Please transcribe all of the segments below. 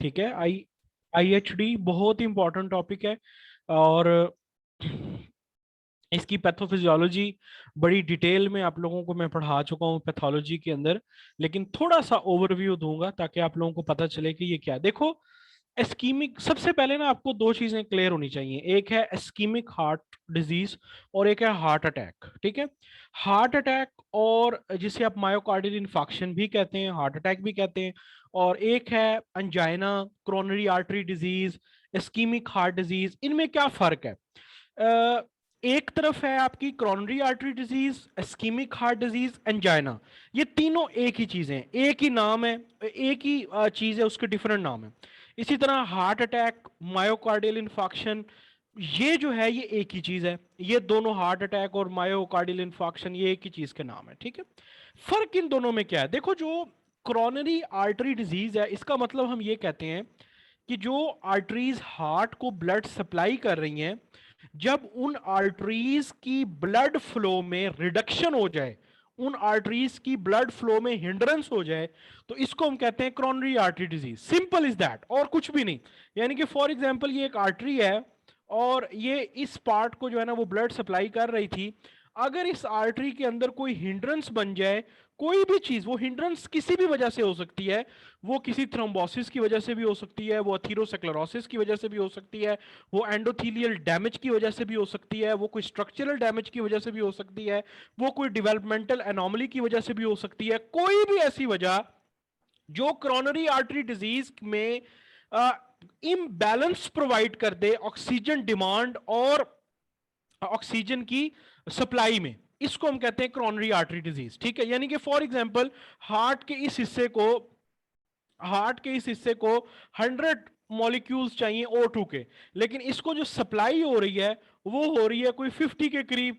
ठीक है। IHD बहुत ही इंपॉर्टेंट टॉपिक है, और इसकी पैथोफिजियोलॉजी बड़ी डिटेल में आप लोगों को मैं पढ़ा चुका हूँ पैथोलॉजी के अंदर, लेकिन थोड़ा सा ओवरव्यू दूंगा ताकि आप लोगों को पता चले कि ये क्या है। देखो, एस्कीमिक, सबसे पहले ना आपको दो चीजें क्लियर होनी चाहिए, एक है एस्कीमिक हार्ट डिजीज और एक है हार्ट अटैक। ठीक है, हार्ट अटैक, और जिसे आप मायोकार्डियल इन्फाक्शन भी कहते हैं, हार्ट अटैक भी कहते हैं, और एक है angina, coronary artery disease, ischaemic heart disease. इनमें क्या फर्क है? एक तरफ है आपकी coronary artery disease, ischaemic heart disease, angina. ये तीनों एक ही चीजें हैं, एक ही नाम है, एक ही चीज है, उसके डिफरेंट नाम है। इसी तरह हार्ट अटैक, मायोकार्डियल इन्फाक्शन, ये जो है ये एक ही चीज है। ये दोनों, हार्ट अटैक और मायोकार्डियल इन्फाक्शन, ये एक ही चीज के नाम है। ठीक है, फर्क इन दोनों में क्या है? देखो, जो कोरोनरी आर्टरी डिजीज है, इसका मतलब हम ये कहते हैं कि जो आर्टरीज हार्ट को ब्लड सप्लाई कर रही हैं, जब उन आर्टरीज की ब्लड फ्लो में रिडक्शन हो जाए, उन आर्टरीज की ब्लड फ्लो में हिंड्रेंस हो जाए, तो इसको हम कहते हैं coronary artery disease. Simple is that, और कुछ भी नहीं। यानी कि फॉर एग्जांपल ये एक आर्टरी है और ये इस पार्ट को जो है ना वो ब्लड सप्लाई कर रही थी, अगर इस आर्टरी के अंदर कोई हिंड्रेंस बन जाए, कोई भी चीज, वो हिंड्रेंस किसी भी वजह से हो सकती है, वो किसी थ्रोम्बोसिस की वजह से भी हो सकती है, वो अथीरोस्क्लेरोसिस की वजह से भी हो सकती है, वो एंडोथीलियल डैमेज की वजह से भी हो सकती है, वो कोई स्ट्रक्चरल डैमेज की वजह से भी हो सकती है, वो कोई डेवलपमेंटल एनोमली की वजह से भी हो सकती है, कोई भी ऐसी वजह जो कोरोनरी आर्टरी डिजीज में इम्बैलेंस प्रोवाइड कर दे ऑक्सीजन डिमांड और ऑक्सीजन की सप्लाई में, इसको हम कहते हैं कोरोनरी आर्टरी डिजीज। ठीक है, यानी कि फॉर एग्जांपल हार्ट के इस हिस्से को 100 मॉलिक्यूल्स चाहिए O2 के, लेकिन इसको जो सप्लाई हो रही है वो हो रही है कोई 50 के करीब।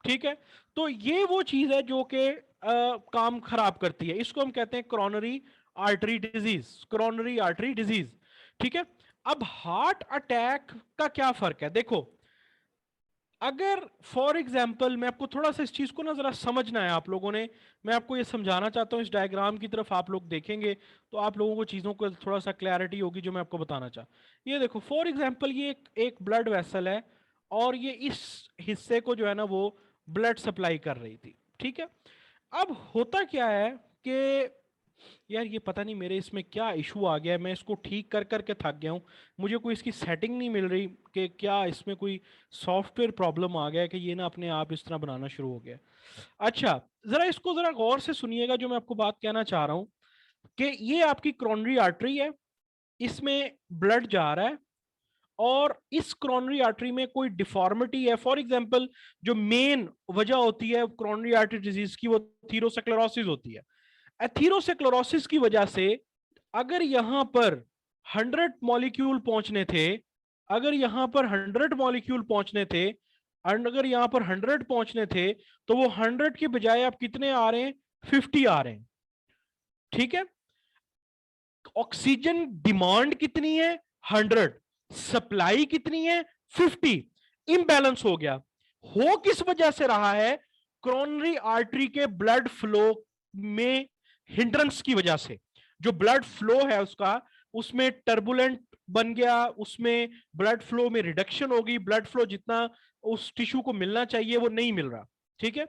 ठीक है, तो ये वो चीज है जो कि काम खराब करती है, इसको हम कहते हैं coronary artery disease, coronary artery disease. ठीक है, अब हार्ट अटैक का क्या फर्क है? देखो, अगर फॉर एग्जाम्पल, मैं आपको थोड़ा सा इस चीज को ना जरा समझना है आप लोगों ने, मैं आपको ये समझाना चाहता हूं, इस डायग्राम की तरफ आप लोग देखेंगे तो आप लोगों को चीजों को थोड़ा सा क्लैरिटी होगी जो मैं आपको बताना चाह। ये देखो, फॉर एग्जाम्पल ये एक ब्लड वेसल है और ये इस हिस्से को जो है ना वो ब्लड सप्लाई कर रही थी। ठीक है, अब होता क्या है कि यार ये पता नहीं मेरे इसमें क्या इशू आ गया है, मैं इसको ठीक कर करके थक गया हूँ, मुझे कोई इसकी सेटिंग नहीं मिल रही कि क्या इसमें कोई सॉफ्टवेयर प्रॉब्लम आ गया है कि ये ना अपने आप इस तरह बनाना शुरू हो गया। अच्छा, जरा इसको जरा गौर से सुनिएगा जो मैं आपको बात कहना चाह रहा हूँ, कि ये आपकी कोरोनरी आर्टरी है, इसमें ब्लड जा रहा है, और इस कोरोनरी आर्टरी में कोई डिफॉर्मिटी है, फॉर एग्जांपल जो मेन वजह होती है कोरोनरी आर्टरी डिजीज की, वो थीरोस्क्लेरोसिस होती है। एथीरोस्क्लेरोसिस की वजह से अगर यहां पर 100 मॉलिक्यूल पहुंचने थे, अगर यहां पर 100 मॉलिक्यूल पहुंचने थे, अगर यहां पर 100 पहुंचने थे, तो वो 100 के बजाय अब कितने आ रहे हैं? 50 आ रहे हैं। ठीक है, ऑक्सीजन डिमांड कितनी है? 100, सप्लाई कितनी है? 50। इम्बैलेंस हो गया। हो किस वजह से रहा है? कोरोनरी आर्टरी के ब्लड फ्लो में हिंड्रेंस की वजह से। जो ब्लड फ्लो है उसका, उसमें टर्बुलेंट बन गया, उसमें ब्लड फ्लो में रिडक्शन होगी, ब्लड फ्लो जितना उस टिश्यू को मिलना चाहिए वो नहीं मिल रहा। ठीक है,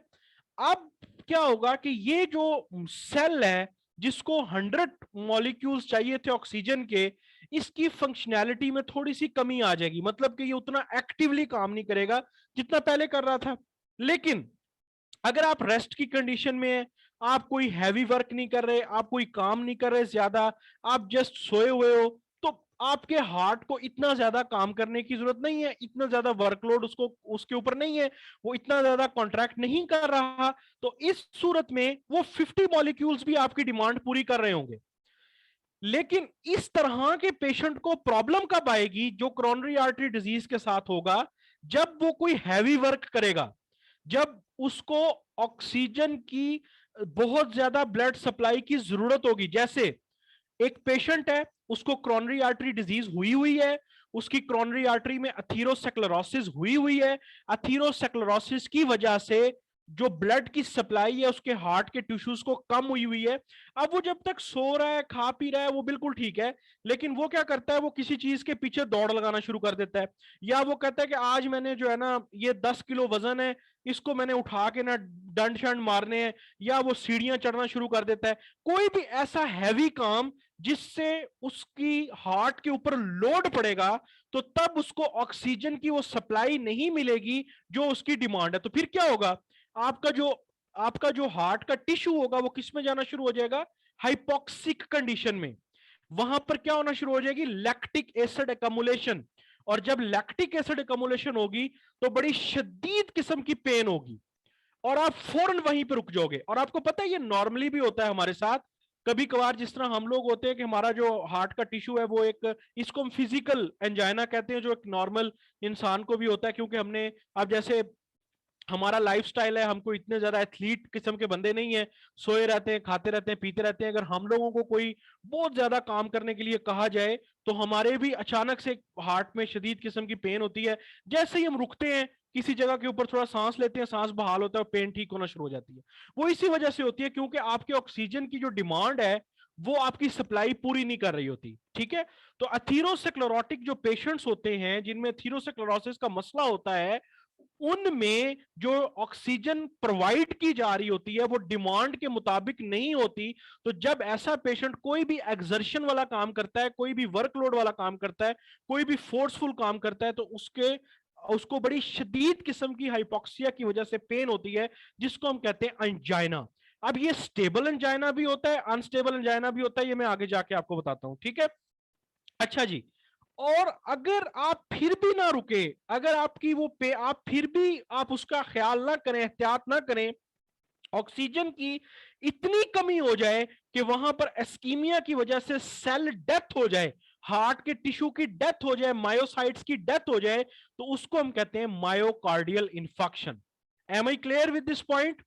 अब क्या होगा कि ये जो सेल है जिसको 100 मॉलिक्यूल्स चाहिए थे ऑक्सीजन के, इसकी फंक्शनैलिटी में थोड़ी सी कमी आ जाएगी, मतलब कि ये उतना एक्टिवली काम नहीं करेगा जितना पहले कर रहा था। लेकिन अगर आप रेस्ट की कंडीशन में है, आप कोई हैवी वर्क नहीं कर रहे, आप कोई काम नहीं कर रहे ज्यादा, आप जस्ट सोए हुए हो, तो आपके हार्ट को इतना ज्यादा काम करने की जरूरत नहीं है, इतना ज्यादा वर्कलोड उसको उसके ऊपर नहीं है, वो इतना ज्यादा कॉन्ट्रैक्ट नहीं कर रहा, तो इस सूरत में वो 50 मॉलिक्यूल्स भी आपकी डिमांड पूरी कर रहे होंगे। लेकिन इस तरह के पेशेंट को प्रॉब्लम कब आएगी? जो कोरोनरी आर्टरी डिजीज के साथ होगा, जब वो कोई हैवी वर्क करेगा, जब उसको ऑक्सीजन की बहुत ज्यादा ब्लड सप्लाई की जरूरत होगी। जैसे एक पेशेंट है, उसको कोरोनरी आर्टरी डिजीज हुई हुई है, उसकी कोरोनरी आर्टरी में अथीरोस्क्लेरोसिस हुई हुई है, अथीरोस्क्लेरोसिस की वजह से जो ब्लड की सप्लाई है उसके हार्ट के टिश्यूज को कम हुई हुई है। अब वो जब तक सो रहा है, खा पी रहा है, वो बिल्कुल ठीक है, लेकिन वो क्या करता है, वो किसी चीज के पीछे दौड़ लगाना शुरू कर देता है। या वो कहता है कि आज मैंने जो है ना, ये 10 किलो वजन है, इसको मैंने उठा के ना डंड शंड मारने हैं। या वो सीढ़ियां चढ़ना शुरू कर देता है। कोई भी ऐसा हैवी काम जिससे उसकी हार्ट के ऊपर लोड पड़ेगा, तो तब उसको ऑक्सीजन की वो सप्लाई नहीं मिलेगी जो उसकी डिमांड है। तो फिर क्या होगा, आपका जो हार्ट का टिश्यू होगा वो किस में जाना शुरू हो जाएगा, हाइपोक्सिक कंडीशन में। वहां पर क्या होना शुरू हो जाएगी, लैक्टिक एसिड एकमुलेशन। और जब लैक्टिक एसिड एकमुलेशन होगी तो बड़ी शदीद किस्म की पेन होगी, और आप फौरन वहीं पर रुक जाओगे। और आपको पता है ये नॉर्मली भी होता है हमारे साथ। कभी कभार जिस तरह हम लोग होते हैं कि हमारा जो हार्ट का टिश्यू है वो एक, इसको हम फिजिकल एंजाइना कहते हैं, जो एक नॉर्मल इंसान को भी होता है, क्योंकि हमने, अब जैसे हमारा लाइफस्टाइल है, हमको इतने ज्यादा एथलीट किस्म के बंदे नहीं है, सोए रहते हैं, खाते रहते हैं, पीते रहते हैं। अगर हम लोगों को कोई बहुत ज्यादा काम करने के लिए कहा जाए तो हमारे भी अचानक से हार्ट में शदीद किस्म की पेन होती है। जैसे ही हम रुकते हैं किसी जगह के ऊपर, थोड़ा सांस लेते हैं, सांस बहाल होता है, पेन ठीक होना शुरू हो जाती है। वो इसी वजह से होती है क्योंकि आपके ऑक्सीजन की जो डिमांड है वो आपकी सप्लाई पूरी नहीं कर रही होती। ठीक है। तो अथीरोस्क्लेरोटिक जो पेशेंट्स होते हैं जिनमें अथीरोस्क्लेरोसिस का मसला होता है, उनमें जो ऑक्सीजन प्रोवाइड की जा रही होती है वो डिमांड के मुताबिक नहीं होती। तो जब ऐसा पेशेंट कोई भी एक्सर्शन वाला काम करता है, कोई भी वर्कलोड वाला काम करता है, कोई भी फोर्सफुल काम करता है, तो उसको बड़ी शदीद किस्म की हाइपोक्सिया की वजह से पेन होती है, जिसको हम कहते हैं एंजाइना। अब ये स्टेबल एंजाइना भी होता है, अनस्टेबल एंजाइना भी होता है, ये मैं आगे जाके आपको बताता हूं। ठीक है। अच्छा जी। और अगर आप फिर भी ना रुके, अगर आपकी वो पे आप फिर भी आप उसका ख्याल ना करें, एहतियात ना करें, ऑक्सीजन की इतनी कमी हो जाए कि वहां पर एस्कीमिया की वजह से सेल डेथ हो जाए, हार्ट के टिश्यू की डेथ हो जाए, मायोसाइट्स की डेथ हो जाए, तो उसको हम कहते हैं myocardial infarction. Am I clear with this point?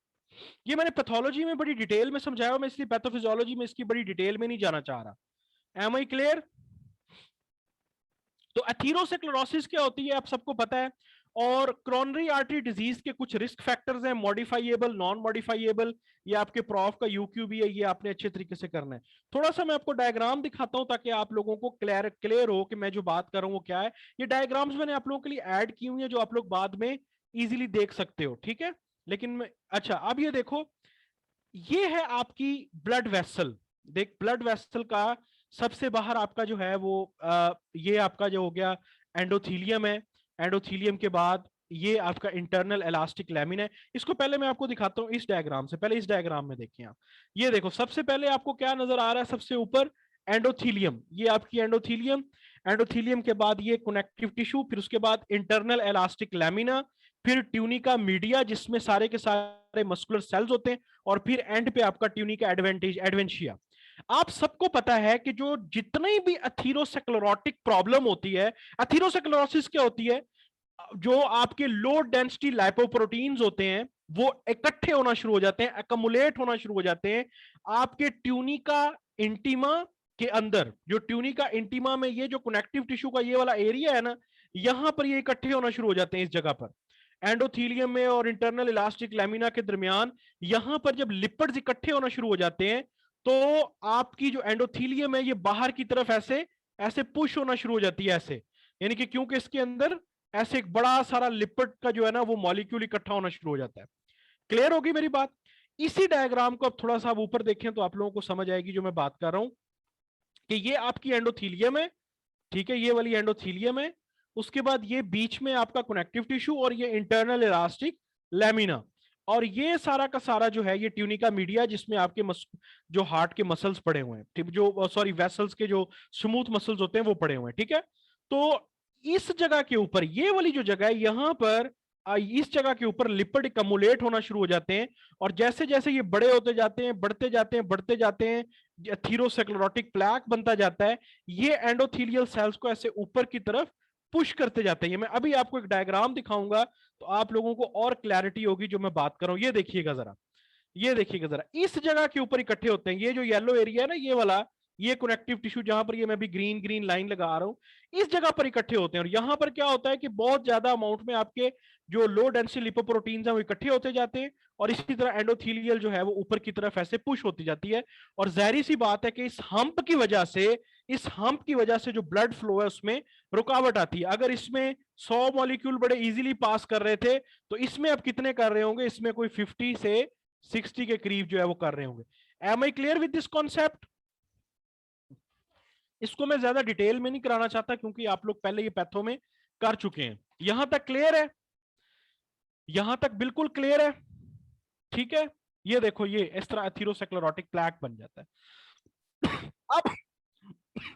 ये मैंने पैथोलॉजी में बड़ी डिटेल में समझाया, मैं इसलिए पैथोफिजियोलॉजी में इसकी बड़ी डिटेल में नहीं जाना चाह रहा। Am I clear? तो एथीरोस्क्लेरोसिस क्या होती है आप सबको पता है। और क्रोनरी आर्टरी डिजीज के कुछ रिस्क फैक्टर्स हैं, मॉडिफाइएबल, नॉन मॉडिफाइएबल। ये आपके प्रॉफ का यूक्यू भी है, ये आपने अच्छे तरीके से करना है। थोड़ा सा मैं आपको डायग्राम दिखाता हूं ताकि आप लोगों को क्लियर हो कि मैं जो बात कर रहा हूं वो क्या है। ये डायग्राम्स मैंने आप लोगों के लिए ऐड की हुई है, जो आप लोग बाद में इजीली देख सकते हो। ठीक है। लेकिन अच्छा, अब ये देखो, ये है आपकी ब्लड वेसल। देख, ब्लड वेसल का सबसे बाहर आपका जो है वो ये आपका जो हो गया एंडोथीलियम है। एंडोथीलियम के बाद ये आपका इंटरनल इलास्टिक लैमिन है। इसको पहले मैं आपको दिखाता हूं इस डायग्राम से। पहले इस डायग्राम में देखिए आप, ये देखो सबसे पहले आपको क्या नजर आ रहा है, सबसे ऊपर एंडोथीलियम, ये आपकी एंडोथीलियम। एंडोथीलियम के बाद ये कनेक्टिव टिश्यू, फिर उसके बाद इंटरनल इलास्टिक लैमिना, फिर ट्यूनिका मीडिया जिसमें सारे के सारे मस्कुलर सेल्स होते हैं, और फिर एंड पे आपका ट्यूनिका एडवेंशिया। आप सबको पता है कि जो जितनी भी अथीरोस्क्लेरोटिक प्रॉब्लम होती है, अथीरोस्क्लेरोसिस क्या होती है, जो आपके लो डेंसिटी लाइपोप्रोटीन्स होते हैं वो इकट्ठे होना शुरू हो जाते हैं, एकमुलेट होना शुरू हो जाते हैं आपके ट्यूनिका इंटीमा के अंदर। जो ट्यूनिका इंटीमा में ये जो कनेक्टिव टिश्यू का ये वाला एरिया है ना, यहां पर ये इकट्ठे होना शुरू हो जाते हैं इस जगह पर, एंडोथीलियम में और इंटरनल इलास्टिक लैमिना के दरमियान। यहां पर जब लिपिड्स इकट्ठे होना शुरू हो जाते हैं तो आपकी जो एंडोथीलियम है ये बाहर की तरफ ऐसे ऐसे पुश होना शुरू हो जाती है, ऐसे, यानी कि क्योंकि इसके अंदर ऐसे एक बड़ा सारा लिपिड का जो है ना वो मॉलिक्यूल इकट्ठा होना शुरू हो जाता है। क्लियर होगी मेरी बात? इसी डायग्राम को अब थोड़ा सा ऊपर देखें तो आप लोगों को समझ आएगी जो मैं बात कर रहा हूं, कि ये आपकी एंडोथीलियम है। ठीक है, ये वाली एंडोथीलियम है। उसके बाद ये बीच में आपका कनेक्टिव टिश्यू, और ये इंटरनल इलास्टिक लैमिना, और ये सारा का सारा जो है ये ट्यूनिका मीडिया, जिसमें आपके जो हार्ट के मसल्स पड़े हुए हैं, जो सॉरी वेसल्स के जो स्मूथ मसल्स होते हैं वो पड़े हुए हैं। ठीक है। तो इस जगह के ऊपर, ये वाली जो जगह है यहां पर, इस जगह के ऊपर लिपिड कमुलेट होना शुरू हो जाते हैं। और जैसे जैसे ये बड़े होते जाते हैं, बढ़ते जाते हैं, बढ़ते जाते हैं, एथीरोस्क्लेरोटिक प्लैक बनता जाता है। ये एंडोथीलियल सेल्स को ऐसे ऊपर की तरफ पुश करते जाते हैं। ये मैं अभी आपको एक डायग्राम दिखाऊंगा तो आप लोगों को और क्लैरिटी होगी जो मैं बात कर रहा हूं। ये देखिएगा जरा, ये देखिएगा जरा, इस जगह के ऊपर इकट्ठे होते हैं। ये जो येलो एरिया है ना, ये वाला, ये कनेक्टिव टिश्यू जहां पर ये मैं भी ग्रीन ग्रीन लाइन लगा रहा हूं, इस जगह पर इकट्ठे होते हैं। और यहां पर क्या होता है कि बहुत ज्यादा अमाउंट में आपके जो लो डेंसिटी लिपोप्रोटीन्स हैं वो इकट्ठे होते जाते हैं, और इसी तरह एंडोथीलियल जो है वो ऊपर की तरफ ऐसे पुश होती जाती है। और जाहिर सी बात है कि इस हम्प की वजह से, इस हम्प की वजह से जो ब्लड फ्लो है उसमें रुकावट आती है। अगर इसमें 100 मॉलिक्यूल बड़े इजीली पास कर रहे थे, तो इसमें अब कितने कर रहे होंगे? इसमें कोई 50 से 60 के करीब जो है वो कर रहे होंगे। Am I clear with this concept? इसको मैं ज्यादा डिटेल में नहीं कराना चाहता क्योंकि आप लोग पहले ये पैथो में कर चुके हैं। यहां तक क्लियर है? यहां तक बिल्कुल क्लियर है? ठीक है, ये देखो, ये इस तरह एथेरोस्क्लेरोटिक प्लैक बन जाता है। अब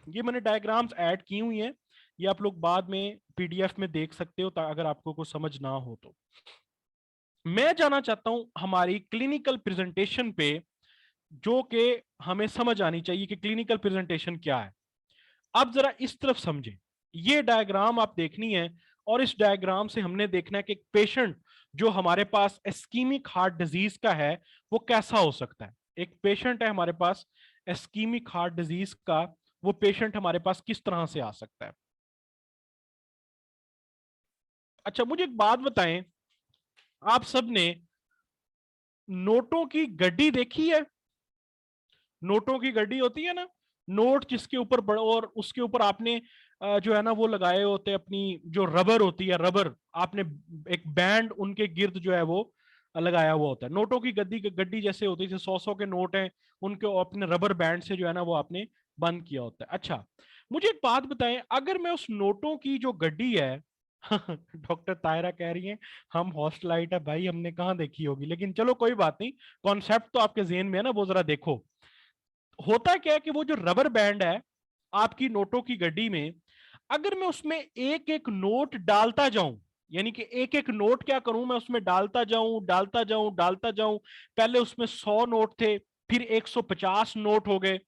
ये मैंने डायग्राम्स ऐड की हुई हैं, ये आप लोग बाद में पीडीएफ में देख सकते हो अगर आपको कुछ समझ ना हो तो। मैं जाना चाहता हूं हमारी क्लिनिकल प्रेजेंटेशन पे, जो कि हमें समझ आनी चाहिए कि क्लिनिकल प्रेजेंटेशन क्या है। आप जरा इस तरफ समझें, ये डायग्राम आप देखनी है, और इस डायग्राम से हमने देखना है कि एक पेशेंट जो हमारे पास इस्कीमिक हार्ट डिजीज का है वो कैसा हो सकता है। एक पेशेंट है हमारे पास इस्कीमिक हार्ट डिजीज का, वो पेशेंट हमारे पास किस तरह से आ सकता है। अच्छा, मुझे एक बात बताएं, आप सबने नोटों की गड्डी देखी है? नोटों की गड्डी होती है ना, नोट जिसके ऊपर और उसके ऊपर आपने जो है ना वो लगाए होते हैं, अपनी जो रबर होती है, रबर आपने एक बैंड उनके गिर्द जो है वो लगाया हुआ होता है। नोटों की गड्डी गड्डी जैसे होती है, 100 के नोट हैं, उनके अपने रबर बैंड से जो है ना वो आपने बंद किया होता है। अच्छा, मुझे एक बात बताएं, अगर मैं उस नोटों की जो गड्डी है डॉक्टर तायरा कह रही हैं हम हॉस्टलाइट है भाई, हमने कहाँ देखी होगी, लेकिन चलो कोई बात नहीं, कॉन्सेप्ट तो आपके जेहन में है ना, वो जरा देखो। होता क्या है कि वो जो रबर बैंड है आपकी नोटों की गड्डी में, अगर मैं उसमें एक एक नोट डालता जाऊं, यानी कि एक एक नोट क्या करूं, मैं उसमें डालता जाऊं डालता जाऊं डालता जाऊं, पहले उसमें 100 नोट थे, फिर 150 नोट हो गए।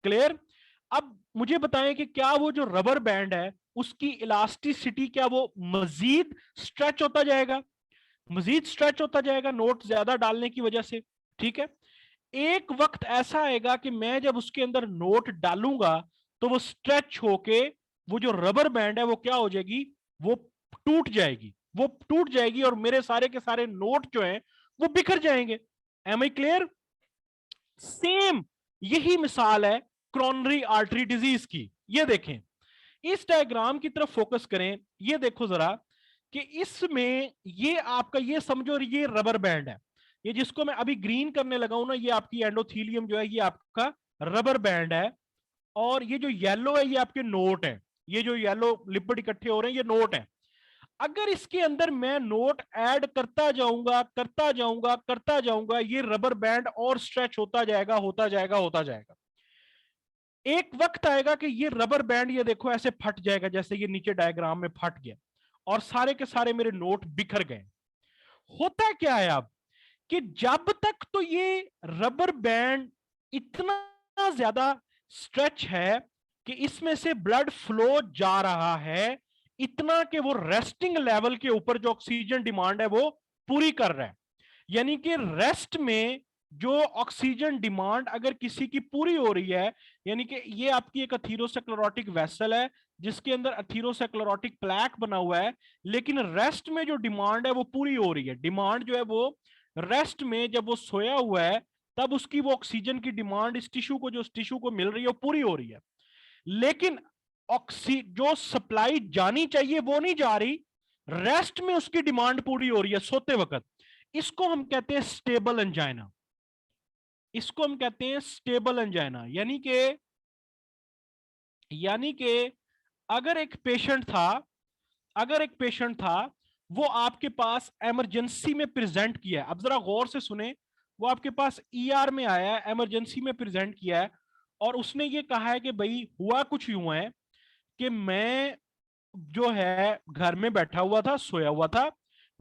क्लियर? अब मुझे बताएं कि क्या वो जो रबर बैंड है उसकी इलास्टिसिटी, क्या वो मजीद स्ट्रेच होता जाएगा? मजीद स्ट्रेच होता जाएगा नोट ज्यादा डालने की वजह से। ठीक है, एक वक्त ऐसा आएगा कि मैं जब उसके अंदर नोट डालूंगा तो वो स्ट्रेच होके वो जो रबर बैंड है वो क्या हो जाएगी, वो टूट जाएगी, वो टूट जाएगी, और मेरे सारे के सारे नोट जो हैं वो बिखर जाएंगे। M I clear? सेम यही मिसाल है क्रोनरी आर्टरी डिजीज की। ये देखें, इस डायग्राम की तरफ फोकस करें, ये देखो जरा कि इसमें ये आपका, ये समझो ये रबर बैंड है, ये जिसको मैं अभी ग्रीन करने लगा हूं ना, ये आपकी एंडोथीलियम जो है ये आपका रबर बैंड है, और ये जो येलो है ये आपके नोट है, ये जो येलो लिपिड इकट्ठे हो रहे हैं ये नोट है। अगर इसके अंदर मैं नोट ऐड करता जाऊंगा करता जाऊंगा करता जाऊंगा, ये रबर बैंड और स्ट्रेच होता जाएगा होता जाएगा होता जाएगा। एक वक्त आएगा कि ये रबर बैंड, ये देखो ऐसे फट जाएगा, जैसे ये नीचे डायग्राम में फट गया, और सारे के सारे मेरे नोट बिखर गए। होता क्या है अब कि जब तक तो ये रबर बैंड इतना ज्यादा स्ट्रेच है कि इसमें से ब्लड फ्लो जा रहा है, इतना कि वो रेस्टिंग लेवल के ऊपर जो ऑक्सीजन डिमांड है वो पूरी कर रहा है। यानी कि रेस्ट में जो ऑक्सीजन डिमांड अगर किसी की पूरी हो रही है, यानी कि ये आपकी एक एथेरोस्क्लेरोटिक वेसल है जिसके अंदर एथेरोस्क्लेरोटिक प्लैक बना हुआ है, लेकिन रेस्ट में जो डिमांड है वो पूरी हो रही है। डिमांड जो है वो रेस्ट में, जब वो सोया हुआ है तब उसकी वो ऑक्सीजन की डिमांड इस टिश्यू को, जो इस टिश्यू को मिल रही है वो पूरी हो रही है, लेकिन जो सप्लाई जानी चाहिए वो नहीं जा रही, रेस्ट में उसकी डिमांड पूरी हो रही है सोते वक्त। इसको हम कहते हैं स्टेबल एंजाइना, इसको हम कहते हैं स्टेबल एंजाइना। यानी कि अगर एक पेशेंट था, अगर एक पेशेंट था, वो आपके पास इमरजेंसी में प्रेजेंट किया है, अब जरा गौर से सुने, वो आपके पास ईआर में आया है, इमरजेंसी में प्रेजेंट किया है, और उसने ये कहा है कि भाई हुआ कुछ यूं है कि मैं जो है घर में बैठा हुआ था, सोया हुआ था,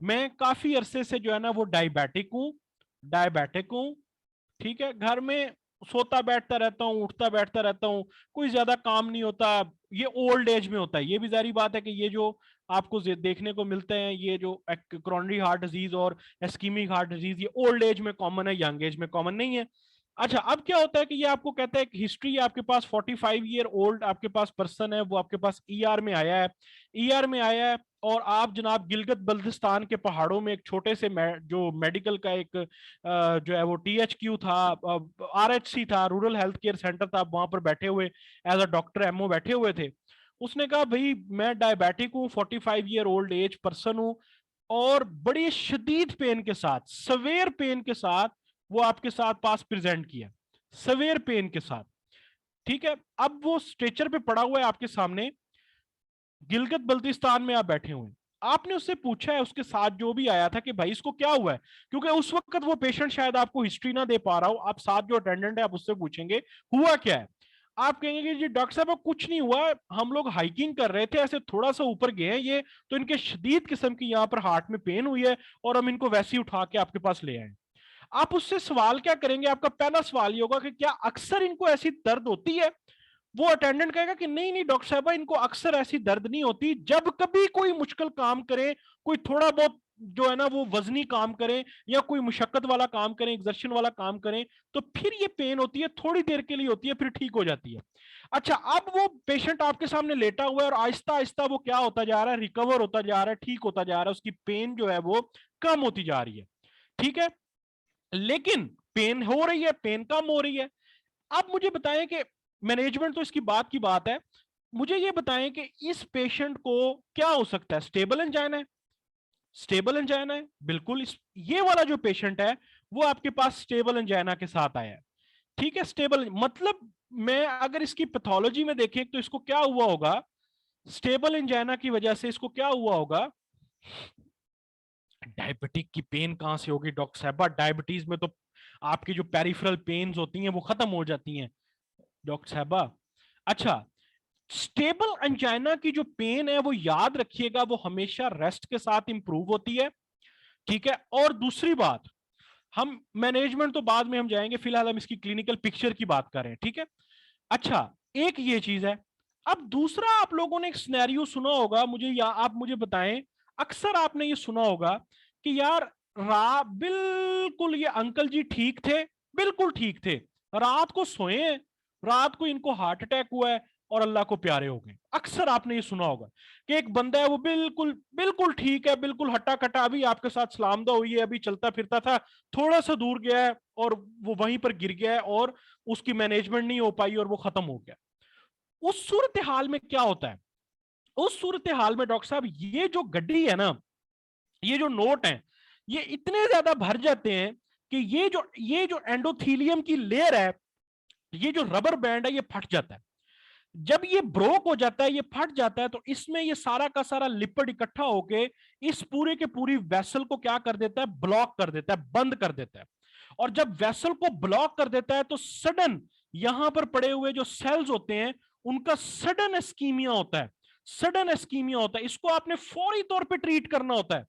मैं काफी अरसे से जो है ना वो डायबिटिक हूं, डायबिटिक हूं, ठीक है, घर में सोता बैठता रहता हूँ, उठता बैठता रहता हूँ, कोई ज्यादा काम नहीं होता। ये ओल्ड एज में होता है, ये भी जारी बात है कि ये जो आपको देखने को मिलते हैं, ये जो क्रोनरी हार्ट डिजीज और एस्कीमिक हार्ट डिजीज, ये ओल्ड एज में कॉमन है, यंग एज में कॉमन नहीं है। अच्छा, अब क्या होता है कि ये आपको कहता है कि हिस्ट्री आपके पास 45 ईयर ओल्ड आपके पास पर्सन है, वो आपके पास ईआर में आया है, ईआर में आया है, और आप जनाब गिलगित बल्तिस्तान के पहाड़ों में एक छोटे से जो मेडिकल का एक जो है वो टीएचक्यू था, आरएचसी था, रूरल हेल्थ केयर सेंटर था, आप वहां पर बैठे हुए एज अ डॉक्टर एमओ बैठे हुए थे। उसने कहा भाई मैं डायबिटिक हूँ, 45 ईयर ओल्ड एज पर्सन हूँ, और बड़ी शदीद पेन के साथ, सवेयर पेन के साथ वो आपके साथ पास प्रेजेंट किया, सवेयर पेन के साथ। ठीक है, अब वो स्ट्रेचर पे पड़ा हुआ है आपके सामने, गिलगित बल्तिस्तान में आप बैठे हुए हैं। आपने उससे पूछा है, उसके साथ जो भी आया था, कि भाई इसको क्या हुआ है, क्योंकि उस वक्त वो पेशेंट शायद आपको हिस्ट्री ना दे पा रहा हो, आप साथ जो अटेंडेंट है आप उससे पूछेंगे हुआ क्या है। आप कहेंगे कि जी डॉक्टर साहब कुछ नहीं हुआ, हम लोग हाइकिंग कर रहे थे, ऐसे थोड़ा सा ऊपर गए हैं ये, तो इनके शदीद किस्म की यहाँ पर हार्ट में पेन हुई है, और हम इनको वैसे ही उठा के आपके पास ले आए। आप उससे सवाल क्या करेंगे, आपका पहला सवाल ये होगा कि क्या अक्सर इनको ऐसी दर्द होती है। वो अटेंडेंट कहेगा कि नहीं नहीं डॉक्टर साहब, इनको अक्सर ऐसी दर्द नहीं होती, जब कभी कोई मुश्किल काम करे, कोई थोड़ा बहुत जो है ना वो वजनी काम करें, या कोई मुशक्कत वाला काम करें, एक्सर्शन वाला काम करें, तो फिर ये पेन होती है, थोड़ी देर के लिए होती है, फिर ठीक हो जाती है। अच्छा, अब वो पेशेंट आपके सामने लेटा हुआ है, और आहिस्ता आहिस्ता वो क्या होता जा रहा है, रिकवर होता जा रहा है, ठीक होता जा रहा है, उसकी पेन जो है वो कम होती जा रही है। ठीक है, लेकिन पेन हो रही है, पेन कम हो रही है। आप मुझे बताएं कि मैनेजमेंट तो इसकी बात की बात है, मुझे ये बताएं कि इस पेशेंट को क्या हो सकता है, स्टेबल एंजाइना है, स्टेबल एंजाइना है बिल्कुल। ये वाला जो पेशेंट है वो आपके पास स्टेबल एंजाइना के साथ आया है। ठीक है, स्टेबल मतलब मैं अगर इसकी पैथोलॉजी में देखें तो इसको क्या हुआ होगा, स्टेबल एंजाइना की वजह से इसको क्या हुआ होगा, डायबिटिक की पेन कहां से होगी डॉक्टर साहबा, डायबिटीज में तो आपकी जो पेरिफेरल पेन्स होती हैं वो खत्म हो जाती हैं डॉक्टर साहबा। अच्छा, स्टेबल अंजाइना की जो पेन है वो याद रखिएगा वो हमेशा रेस्ट के साथ इंप्रूव होती है। ठीक है, और दूसरी बात, हम मैनेजमेंट तो बाद में हम जाएंगे, फिलहाल हम इसकी क्लिनिकल पिक्चर की बात कर रहे हैं। ठीक है, अच्छा, एक ये चीज है। अब दूसरा, आप लोगों ने एक सिनेरियो सुना होगा, मुझे या आप मुझे बताएं, अक्सर आपने ये सुना होगा कि यार बिल्कुल ये अंकल जी ठीक थे, बिल्कुल ठीक थे, रात को सोए हैं, रात को इनको हार्ट अटैक हुआ है और अल्लाह को प्यारे हो गए। अक्सर आपने ये सुना होगा कि एक बंदा है वो बिल्कुल बिल्कुल ठीक है, बिल्कुल हट्टा कट्टा, अभी आपके साथ सलामदा हुई है, अभी चलता फिरता था, थोड़ा सा दूर गया है और वो वहीं पर गिर गया है, और उसकी मैनेजमेंट नहीं हो पाई और वो खत्म हो गया। उस सूरत हाल में क्या होता है, उस सूरत हाल में डॉक्टर साहब ये जो गड्डी है ना, ये जो नोट है, ये इतने ज्यादा भर जाते हैं कि ये जो एंडोथीलियम की लेयर है, ये जो रबर बैंड है, ये फट जाता है। जब ये ब्रोक हो जाता है, ये फट जाता है, तो इसमें ये सारा का सारा लिपिड इकट्ठा होके इस पूरे के पूरी वेसल को क्या कर देता है, ब्लॉक कर देता है, बंद कर देता है। और जब वेसल को ब्लॉक कर देता है तो सडन यहां पर पड़े हुए जो सेल्स होते हैं उनका सडन एस्कीमिया होता है, सडन एस्कीमिया होता है। इसको आपने फौरी तौर पे ट्रीट करना होता है,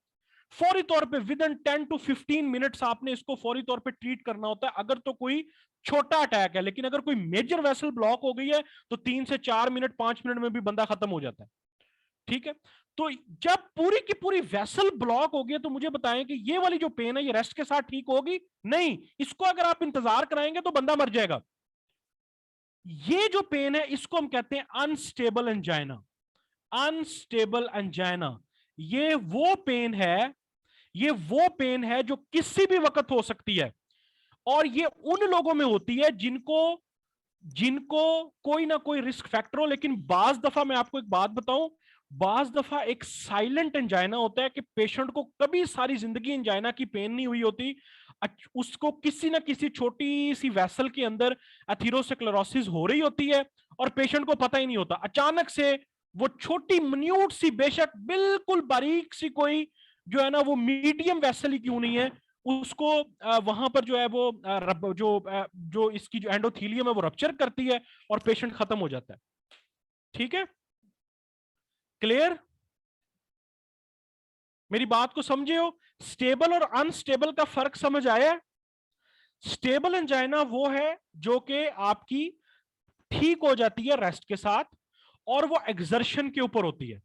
फौरी तौर पे विद इन 10 to 15 मिनट्स आपने इसको फौरी तौर पे ट्रीट करना होता है, अगर तो कोई छोटा अटैक है। लेकिन अगर कोई मेजर वेसल ब्लॉक हो गई है तो 3 से 4 मिनट 5 मिनट में भी बंदा खत्म हो जाता है। ठीक है, तो जब पूरी की पूरी वेसल ब्लॉक हो गई तो मुझे बताएं कि ये वाली जो पेन है ये रेस्ट के साथ ठीक होगी? नहीं, इसको अगर आप इंतजार कराएंगे तो बंदा मर जाएगा। ये जो पेन है इसको हम कहते हैं अनस्टेबल एंजाइना, अनस्टेबल एंजाइना। ये वो पेन है, ये वो पेन है जो किसी भी वक्त हो सकती है, और ये उन लोगों में होती है जिनको जिनको कोई ना कोई रिस्क फैक्टर हो। लेकिन बाज दफा मैं आपको एक बात बताऊं, बाज दफा एक साइलेंट एंजाइना होता है कि पेशेंट को कभी सारी जिंदगी एंजाइना की पेन नहीं हुई होती, उसको किसी ना किसी छोटी सी वेसल के अंदर एथेरोस्क्लेरोसिस हो रही होती है और पेशेंट को पता ही नहीं होता। अचानक से वो छोटी मिन्यूट सी, बेशक बिल्कुल बारीक सी कोई जो है ना वो मीडियम वेसल ही क्यों नहीं है, उसको वहां पर जो है वो जो इसकी जो एंडोथीलियम है वो रप्चर करती है और पेशेंट खत्म हो जाता है। ठीक है, क्लियर? मेरी बात को समझे हो? स्टेबल और अनस्टेबल का फर्क समझ आया? स्टेबल एंजाइना वो है जो कि आपकी ठीक हो जाती है रेस्ट के साथ, और वो एक्सर्शन के ऊपर होती है।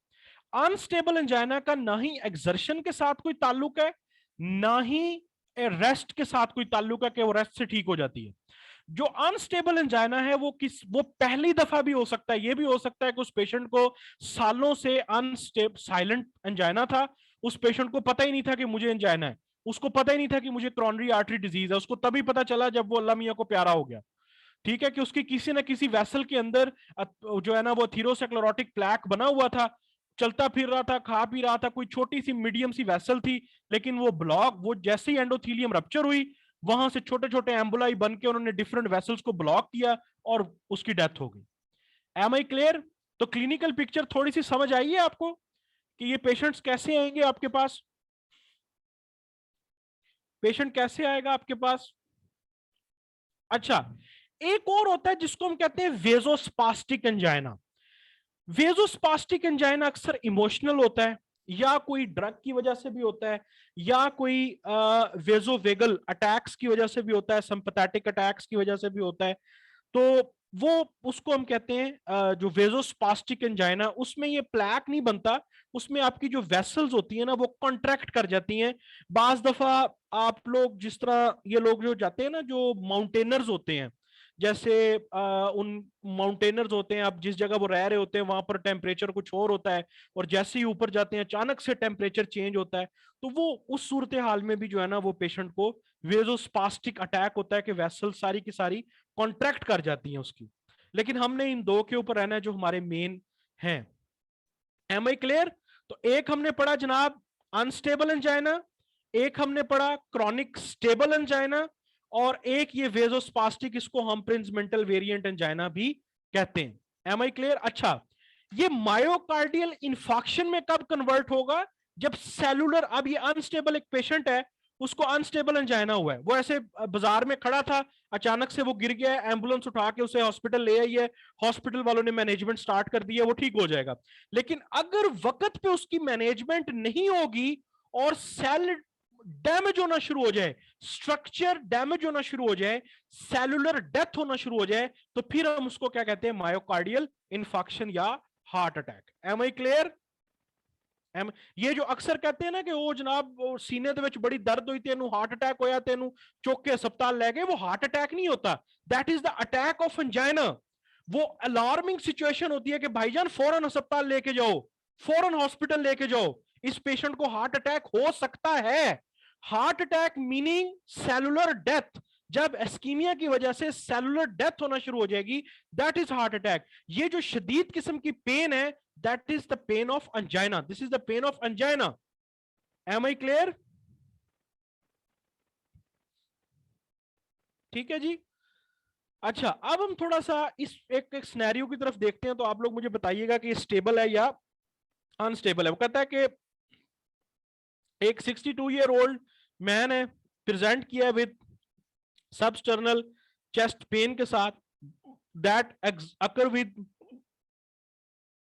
अनस्टेबल एंजाइना का ना ही एक्सर्शन के साथ कोई ताल्लुक है, ना ही रेस्ट के साथ कोई ताल्लुक है कि वो रेस्ट से ठीक हो जाती है। जो अनस्टेबल एंजाइना है वो पहली दफा भी हो सकता है, ये भी हो सकता है कि उस पेशेंट को सालों से साइलेंट एंजाइना था, उस पेशेंट को पता ही नहीं था कि मुझे एंजाइना है, उसको पता ही नहीं था कि मुझे करोनरी आर्टरी डिजीज है, उसको तभी पता चला जब वो अल्लाह मियां को प्यारा हो गया। ठीक है, कि उसकी किसी ना किसी वेसल के अंदर जो है ना वो थीरोस्क्लेरोटिक प्लैक बना हुआ था, चलता फिर रहा था, खा पी रहा था, कोई छोटी सी मीडियम सी वेसल थी, लेकिन वो जैसे ही एंडोथीलियम रप्चर हुई, वहां से छोटे छोटे एम्बुलाई बन के उन्होंने डिफरेंट वेसल्स को ब्लॉक किया और उसकी डेथ हो गई। Am I clear? तो क्लिनिकल पिक्चर थोड़ी सी समझ आई है आपको कि ये पेशेंट्स कैसे आएंगे आपके पास? पेशेंट कैसे आएगा आपके पास? अच्छा, एक और होता है जिसको हम कहते हैं वेजोस्पास्टिक एंजाइना। वेजोस्पास्टिक एंजाइना अक्सर इमोशनल होता है, या कोई ड्रग की वजह से भी होता है, या कोई वेजोवेगल अटैक्स की वजह से भी होता है, सिंपैथेटिक अटैक्स की वजह से भी होता है। तो वो उसको हम कहते हैं जो वेजोस्पास्टिक एंजाइना, उसमें ये प्लैक नहीं बनता, उसमें आपकी जो वेसल्स होती है ना वो कॉन्ट्रैक्ट कर जाती हैं। बाज दफा आप लोग जिस तरह ये लोग जो जाते हैं ना, जो माउंटेनर्स होते हैं, जैसे उन माउंटेनर्स होते हैं, आप जिस जगह वो रह रहे होते हैं वहां पर टेम्परेचर कुछ और होता है, और जैसे ही ऊपर जाते हैं अचानक से टेम्परेचर चेंज होता है, तो वो उस सूरत हाल में भी जो है ना वो पेशेंट को वेजोस्पास्टिक अटैक होता है कि वेसल सारी की सारी कॉन्ट्रैक्ट कर जाती हैं उसकी। लेकिन हमने इन दो के ऊपर रहना है जो हमारे मेन हैं। Am I clear? तो एक हमने पढ़ा जनाब अनस्टेबल एंजाइना, एक हमने पढ़ा क्रॉनिक स्टेबल एंजाइना, और एक ये वेजोस्पास्टिक, इसको हम प्रिंसमेंटल वेरिएंट एंजाइना भी कहते हैं। Am I clear? अच्छा, ये मायोकार्डियल इंफाक्शन में कब कन्वर्ट होगा? जब सेलुलर, अब ये अनस्टेबल एक पेशेंट है, उसको अनस्टेबल एंजाइना हुआ है, वो ऐसे बाजार में खड़ा था, अचानक से वो गिर गया है, एम्बुलेंस उठा के उसे हॉस्पिटल ले आई है, हॉस्पिटल वालों ने मैनेजमेंट स्टार्ट कर दिया, वो ठीक हो जाएगा। लेकिन अगर वक्त पे उसकी मैनेजमेंट नहीं होगी और सेल डैमेज होना शुरू हो जाए, स्ट्रक्चर डैमेज होना शुरू हो जाए, सेलुलर डेथ होना शुरू हो जाए, तो फिर हम उसको क्या कहते हैं? मायोकार्डियल इन्फाक्शन या heart attack. Am I clear? ये जो अक्सर कहते हैं ना कि वो जनाब वो सीने दे विच बड़ी दर्द हुई, तेनू हार्ट अटैक होया, तेनू चुक के अस्पताल ले गए, वो हार्ट अटैक नहीं होता, that is the attack of angina. वो अलार्मिंग सिचुएशन होती है कि भाईजान फौरन अस्पताल लेके जाओ, फौरन हॉस्पिटल लेके जाओ, इस पेशेंट को हार्ट अटैक हो सकता है। Heart attack meaning cellular death, जब एस्कीमिया की वजह से सेलुलर डेथ होना शुरू हो जाएगी, दैट इज हार्ट अटैक। ये जो शदीद किस्म की पेन है, that is the pain of angina, this is the pain of angina. am I clear? ठीक है जी। अच्छा, अब हम थोड़ा सा इस एक सिनेरियो की तरफ देखते हैं, तो आप लोग मुझे बताइएगा कि स्टेबल है या अनस्टेबल है। वो कहता है कि एक 62-year-old मैन है, प्रेजेंट किया विद सबस्टर्नल चेस्ट पेन के साथ, that occur with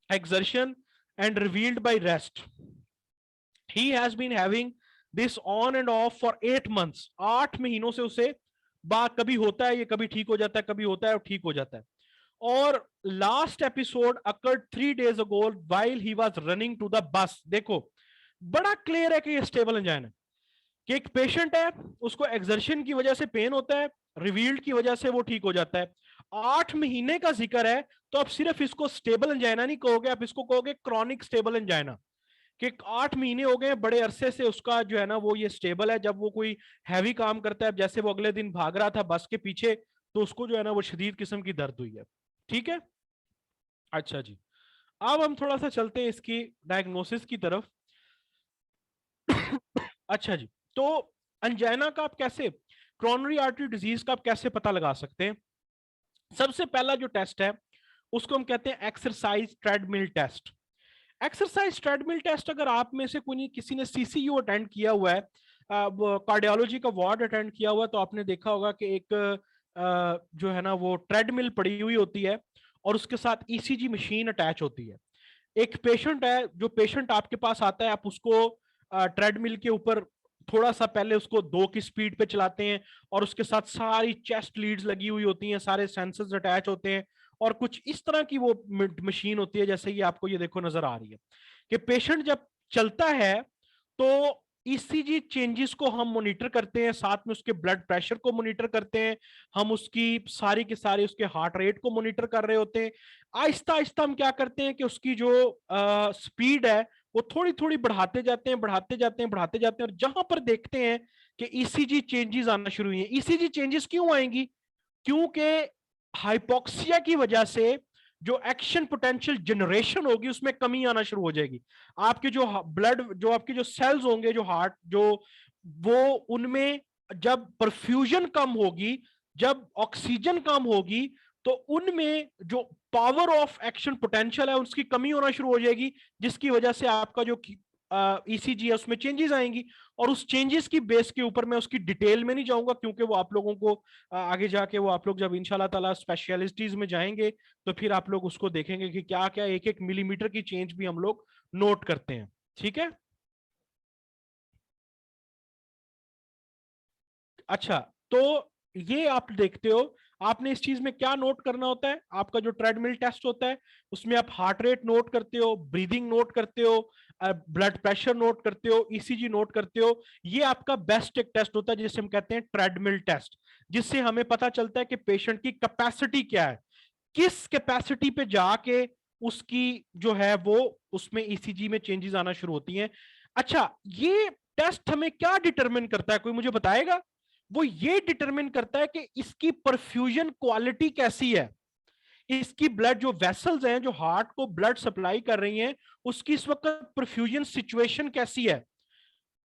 exertion and revealed by rest. He has been having this on and off for 8 months. 8 महीनों से उसे बात कभी होता है, ये कभी ठीक हो जाता है, कभी होता है और ठीक हो जाता है। और last episode occurred 3 days ago while he was running to the bus। देखो बड़ा क्लियर है कि ये स्टेबल एंजाइन है, कि एक पेशेंट है, उसको एक्सर्शन की वजह से पेन होता है, रिवील्ड की वजह से वो ठीक हो जाता है। 8 महीने का जिक्र है, तो आप सिर्फ इसको स्टेबल एंजाइना नहीं कहोगे, आप इसको कहोगे क्रॉनिक स्टेबल एंजाइना, कि 8 महीने हो गए बड़े अरसे से उसका जो है ना वो ये स्टेबल है। जब वो कोई हैवी काम करता है, जैसे वो अगले दिन भाग रहा था बस के पीछे, तो उसको जो है ना वो शदीद किस्म की दर्द हुई है। ठीक है, अच्छा जी, अब हम थोड़ा सा चलते हैं इसकी डायग्नोसिस की तरफ। अच्छा जी, तो अंजाइना का आप कैसे, करोनरी आर्टरी डिजीज का आप कैसे पता लगा सकते हैं? सबसे पहला जो टेस्ट है उसको हम कहते हैं exercise treadmill test. Exercise treadmill test, अगर आप में से कोई किसी ने सीसीयू अटेंड किया हुआ है, कार्डियोलॉजी का वार्ड अटेंड किया हुआ है, तो आपने देखा होगा कि एक जो है ना वो ट्रेडमिल पड़ी हुई होती है और उसके साथ ईसीजी मशीन अटैच होती है। एक पेशेंट है, जो पेशेंट आपके पास आता है, आप उसको ट्रेडमिल के ऊपर थोड़ा सा पहले उसको 2 की स्पीड पे चलाते हैं, और उसके साथ सारी चेस्ट लीड्स लगी हुई होती हैं, सारे सेंसर्स अटैच होते हैं, और कुछ इस तरह की वो मशीन होती है, जैसे ये आपको ये देखो नजर आ रही है, कि पेशेंट जब चलता है तो ईसीजी चेंजेस को हम मॉनिटर करते हैं, साथ में उसके ब्लड प्रेशर को मॉनिटर करते हैं, हम उसकी सारी के सारी उसके हार्ट रेट को मॉनिटर कर रहे होते हैं। आहिस्ता आहिस्ता हम क्या करते हैं कि उसकी जो स्पीड है वो थोड़ी थोड़ी बढ़ाते जाते हैं, बढ़ाते जाते हैं, बढ़ाते जाते हैं, और जहां पर देखते हैं कि ईसीजी चेंजेस आना शुरू हुई है। ईसीजी चेंजेस क्यों आएंगी? क्योंकि हाइपोक्सिया की वजह से जो एक्शन पोटेंशियल जनरेशन होगी उसमें कमी आना शुरू हो जाएगी। आपके जो ब्लड, जो आपके जो सेल्स होंगे, जो हार्ट, जो वो उनमें जब परफ्यूजन कम होगी, जब ऑक्सीजन कम होगी, तो उनमें जो पावर ऑफ एक्शन पोटेंशियल है उसकी कमी होना शुरू हो जाएगी, जिसकी वजह से आपका जो ईसीजी है उसमें चेंजेस आएंगी। और उस चेंजेस की बेस के ऊपर मैं उसकी डिटेल में नहीं जाऊंगा, क्योंकि वो आप लोगों को आगे जाके वो आप लोग जब इंशाल्लाह ताला स्पेशलिटीज में जाएंगे तो फिर आप लोग उसको देखेंगे कि क्या क्या एक एक मिलीमीटर की चेंज भी हम लोग नोट करते हैं। ठीक है। अच्छा, तो ये आप देखते हो, आपने इस चीज में क्या नोट करना होता है? आपका जो ट्रेडमिल टेस्ट होता है उसमें आप हार्ट रेट नोट करते हो, ब्रीदिंग नोट करते हो, ब्लड प्रेशर नोट करते हो, ईसीजी नोट करते हो। ये आपका बेस्ट एक टेस्ट होता है जिसे हम कहते हैं ट्रेडमिल टेस्ट, जिससे हमें पता चलता है कि पेशेंट की कैपेसिटी क्या है, किस कैपेसिटी पे जाके उसकी जो है वो उसमें ईसीजी में चेंजेस आना शुरू होती हैं। अच्छा, ये टेस्ट हमें क्या डिटरमिन करता है, कोई मुझे बताएगा? वो ये डिटरमिन करता है कि इसकी परफ्यूजन क्वालिटी कैसी है, इसकी ब्लड जो वेसल्स हैं जो हार्ट को ब्लड सप्लाई कर रही हैं उसकी इस वक्त परफ्यूजन सिचुएशन कैसी है।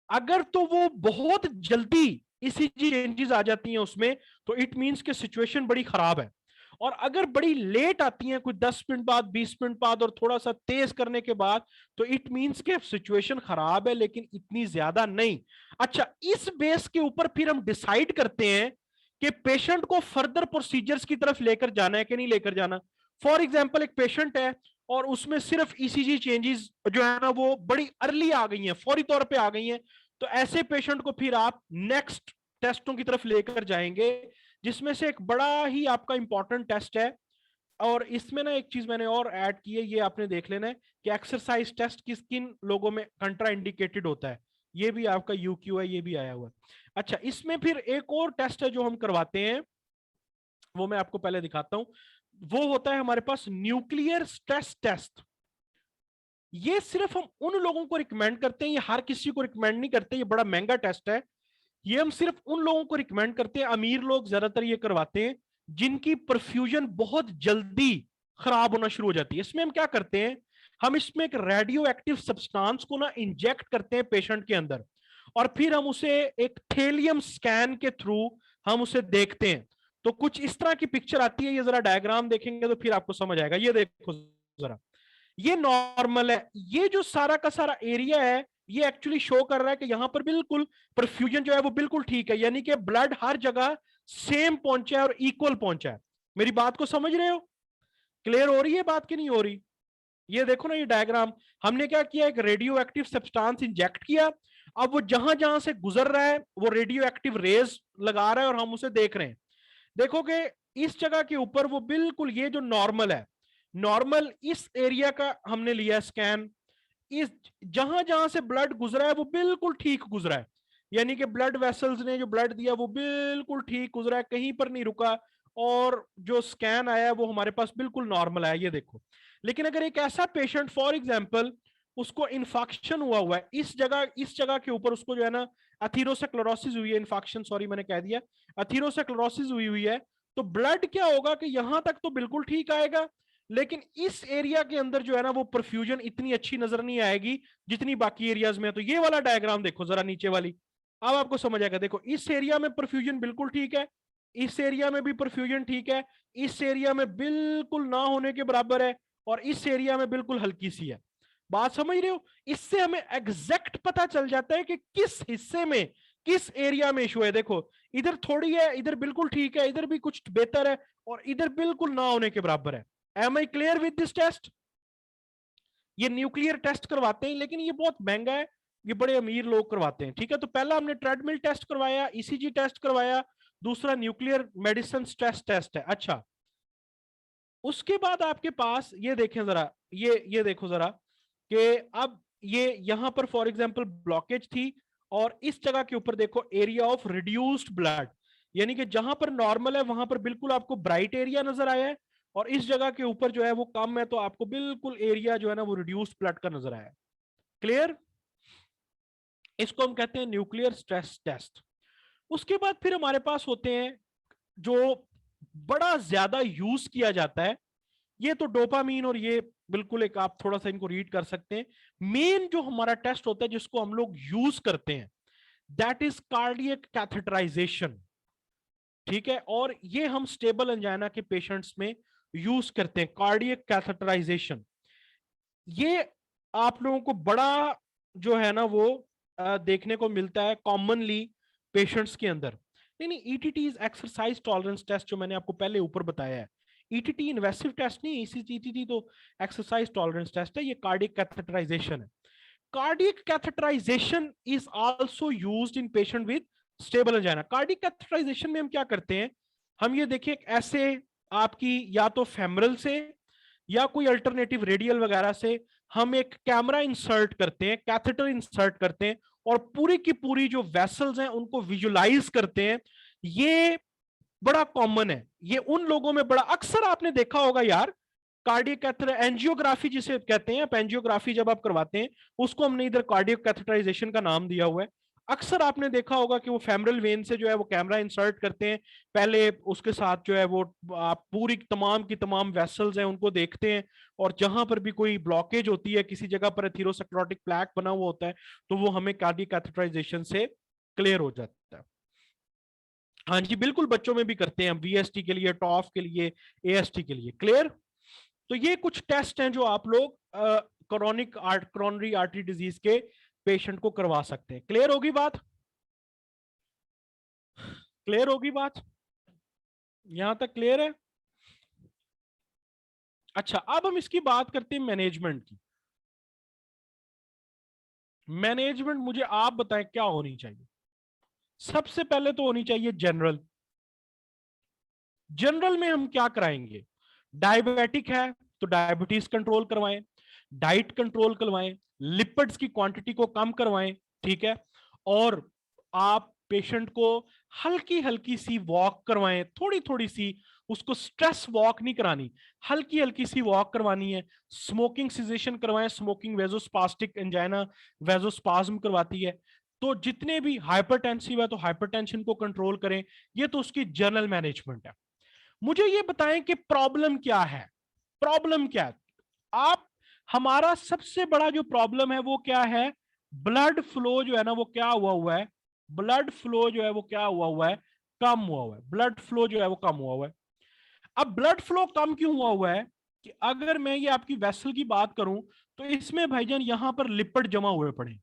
अगर तो वो बहुत जल्दी ईसीजी चेंजेस आ जाती हैं उसमें, तो इट मींस कि सिचुएशन बड़ी खराब है। और अगर बड़ी लेट आती हैं, कुछ 10 मिनट बाद, 20 मिनट बाद, और थोड़ा सा तेज करने के बाद, तो इट मींस के सिचुएशन खराब है लेकिन इतनी ज्यादा नहीं। अच्छा, इस बेस के ऊपर फिर हम डिसाइड करते हैं कि पेशेंट को फर्दर प्रोसीजर्स की तरफ लेकर जाना है कि नहीं लेकर जाना। फॉर एग्जाम्पल, एक पेशेंट है और उसमें सिर्फ ईसीजी चेंजेस जो है ना वो बड़ी अर्ली आ गई हैं, फौरी तौर पे आ गई हैं, तो ऐसे पेशेंट को फिर आप नेक्स्ट टेस्टों की तरफ लेकर जाएंगे, जिसमें से एक बड़ा ही आपका इंपॉर्टेंट टेस्ट है। और इसमें ना एक चीज मैंने और ऐड की है, ये आपने देख लेना है कि एक्सरसाइज टेस्ट किस किन लोगों में कंट्रा इंडिकेटेड होता है। ये भी आपका यूक्यू है, ये भी आया हुआ है। अच्छा, इसमें फिर एक और टेस्ट है जो हम करवाते हैं, वो मैं आपको पहले दिखाता हूं। वो होता है हमारे पास न्यूक्लियर स्ट्रेस टेस्ट। ये सिर्फ हम उन लोगों को रिकमेंड करते हैं, ये हर किसी को रिकमेंड नहीं करते, ये बड़ा महंगा टेस्ट है। ये हम सिर्फ उन लोगों को रिकमेंड करते हैं, अमीर लोग ज्यादातर ये करवाते हैं, जिनकी परफ्यूजन बहुत जल्दी खराब होना शुरू हो जाती है। इसमें हम क्या करते हैं, हम इसमें एक रेडियो एक्टिव सब्सटेंस को ना इंजेक्ट करते हैं पेशेंट के अंदर, और फिर हम उसे एक थेलियम स्कैन के थ्रू हम उसे देखते हैं। तो कुछ इस तरह की पिक्चर आती है, ये जरा डायग्राम देखेंगे तो फिर आपको समझ आएगा। ये देखो जरा, ये नॉर्मल है, ये जो सारा का सारा एरिया है ये एक्चुअली शो कर रहा है कि यहां पर बिल्कुल परफ्यूजन जो है वो बिल्कुल ठीक है, यानी कि ब्लड हर जगह सेम पहुंचा है और इक्वल पहुंचा है। मेरी बात को समझ रहे हो? क्लियर हो रही है बात कि नहीं हो रही? ये देखो ना, ये डायग्राम, हमने क्या किया, एक रेडियो एक्टिव सब्सटेंस इंजेक्ट किया, अब वो जहां जहां से गुजर रहा है वो रेडियो एक्टिव रेज लगा रहा है और हम उसे देख रहे हैं। देखो कि इस जगह के ऊपर वो बिल्कुल, ये जो नॉर्मल है, नॉर्मल इस एरिया का हमने लिया स्कैन, इस जहां जहां से ब्लड गुजरा है वो बिल्कुल ठीक गुजरा है, यानी कि ब्लड वेसल्स ने जो ब्लड दिया वो बिल्कुल ठीक गुजरा है, कहीं पर नहीं रुका, और जो स्कैन आया है वो हमारे पास बिल्कुल नॉर्मल आया, ये देखो। लेकिन अगर एक ऐसा पेशेंट फॉर एग्जांपल उसको इन्फेक्शन हुआ हुआ है इस जगह के ऊपर, उसको जो है ना अथीरोस्क्लेरोसिस हुई है, इन्फेक्शन सॉरी मैंने कह दिया, अथीरोस्क्लेरोसिस हुई हुई है, तो ब्लड क्या होगा कि यहां तक तो बिल्कुल ठीक आएगा, लेकिन इस एरिया के अंदर जो है ना वो परफ्यूजन इतनी अच्छी नजर नहीं आएगी जितनी बाकी एरियाज में है। तो ये वाला डायग्राम देखो जरा नीचे वाली, अब आपको समझ आएगा। देखो, इस एरिया में परफ्यूजन बिल्कुल ठीक है, इस एरिया में भी परफ्यूजन ठीक है, इस एरिया में बिल्कुल ना होने के बराबर है, और इस एरिया में बिल्कुल हल्की सी है। बात समझ रहे हो? इससे हमें एग्जैक्ट पता चल जाता है कि किस हिस्से में, किस एरिया में इशू है। देखो, इधर थोड़ी है, इधर बिल्कुल ठीक है, इधर भी कुछ बेहतर है, और इधर बिल्कुल ना होने के बराबर है। Am I clear with this test? ये न्यूक्लियर टेस्ट करवाते हैं लेकिन ये बहुत महंगा है, ये बड़े अमीर लोग करवाते हैं। ठीक है, तो पहला हमने ट्रेडमिल टेस्ट करवाया, ईसीजी टेस्ट करवाया, दूसरा न्यूक्लियर मेडिसिन स्ट्रेस टेस्ट है। अच्छा, उसके बाद आपके पास ये देखें जरा, ये देखो जरा कि अब ये यहां पर फॉर एग्जांपल ब्लॉकेज थी और इस जगह के ऊपर देखो एरिया ऑफ रिड्यूस्ड ब्लड, यानी कि जहां पर नॉर्मल है वहां पर बिल्कुल आपको ब्राइट एरिया नजर आया है, और इस जगह के ऊपर जो है वो कम है, तो आपको बिल्कुल एरिया जो है ना वो रिड्यूस्ड ब्लड का नजर आया है। क्लियर? इसको हम कहते हैं न्यूक्लियर स्ट्रेस टेस्ट। उसके बाद फिर हमारे पास होते हैं जो बड़ा ज्यादा यूज किया जाता है, ये तो डोपामीन, और ये बिल्कुल एक आप थोड़ा सा इनको रीड कर सकते हैं। मेन जो हमारा टेस्ट होता है जिसको हम लोग यूज करते हैं, दैट इज कार्डियक कैथेटराइजेशन। ठीक है, और ये हम स्टेबल एंजाइना के पेशेंट्स में यूज करते हैं, कार्डियक कैथेटराइजेशन। ये आप लोगों को बड़ा जो है ना वो देखने को मिलता है कॉमनली पेशेंट्स के अंदर। नहीं नहीं, ETT is exercise tolerance test, जो मैंने आपको पहले ऊपर बताया है। ईटीटी इन्वेसिव टेस्ट नहीं, ईटीटी तो एक्सरसाइज टॉलरेंस टेस्ट है, ये कार्डियक कैथेटराइजेशन है। Cardiac catheterization is also used in patient with stable angina. कार्डियक कैथेटराइजेशन में हम क्या करते हैं, हम ये देखिए ऐसे आपकी या तो फेमरल से या कोई अल्टरनेटिव रेडियल वगैरह से हम एक कैमरा इंसर्ट करते हैं, कैथेटर इंसर्ट करते हैं, और पूरी की पूरी जो वेसल्स हैं उनको विजुलाइज करते हैं। ये बड़ा कॉमन है, ये उन लोगों में बड़ा अक्सर आपने देखा होगा यार, कार्डियक कैथेटर एंजियोग्राफी जिसे कहते हैं, एंजियोग्राफी जब आप करवाते हैं उसको हमने इधर कार्डियक कैथेटराइजेशन का नाम दिया हुआ है। अक्सर आपने देखा होगा कि वो फेमरल वेन से जो है वो कैमरा इंसर्ट करते हैं, पहले उसके साथ जो है वो आप पूरी तमाम की तमाम वेसल्स हैं उनको देखते हैं, और जहां पर भी कोई ब्लॉकेज होती है, किसी जगह पर एथेरोस्क्लेरोटिक प्लैक बना हुआ होता है, तो वो हमें कार्डियक कैथेटराइजेशन से क्लियर हो जाता है। हाँ जी बिल्कुल, बच्चों में भी करते हैं, वीएसटी के लिए, टॉफ के लिए, एएसटी के लिए। क्लियर? तो ये कुछ टेस्ट हैं जो आप लोग कोरोनरी आर्टरी डिजीज के पेशेंट को करवा सकते हैं। क्लियर होगी बात? क्लियर होगी बात? यहां तक क्लियर है? अच्छा, अब हम इसकी बात करते हैं मैनेजमेंट की। मैनेजमेंट मुझे आप बताएं क्या होनी चाहिए। सबसे पहले तो होनी चाहिए जनरल। जनरल में हम क्या कराएंगे, डायबिटिक है तो डायबिटीज कंट्रोल करवाएं, डाइट कंट्रोल करवाएं, लिपिड्स की क्वांटिटी को कम करवाएं। ठीक है, और आप पेशेंट को हल्की हल्की सी वॉक करवाएं, थोड़ी थोड़ी सी, उसको स्ट्रेस वॉक नहीं करानी, हल्की हल्की सी वॉक करवानी है। स्मोकिंग सिजेशन करवाएं, स्मोकिंग वेजोस्पास्टिक एंजाइना वेजोस्पाज्म करवाती है। तो जितने भी हाइपरटेंसिव है तो हाइपरटेंशन को कंट्रोल करें। ये तो उसकी जनरल मैनेजमेंट है। मुझे ये बताएं कि प्रॉब्लम क्या है, प्रॉब्लम क्या है आप, हमारा सबसे बड़ा जो प्रॉब्लम है वो क्या है, ब्लड फ्लो जो है ना वो क्या हुआ हुआ है, ब्लड फ्लो जो है वो क्या हुआ हुआ है, कम हुआ हुआ है, ब्लड फ्लो जो है वो कम हुआ हुआ है। अब ब्लड फ्लो कम क्यों हुआ हुआ है, कि अगर मैं ये आपकी वेसल की बात करूं तो इसमें भाईजान यहां पर लिपिड जमा हुए पड़े,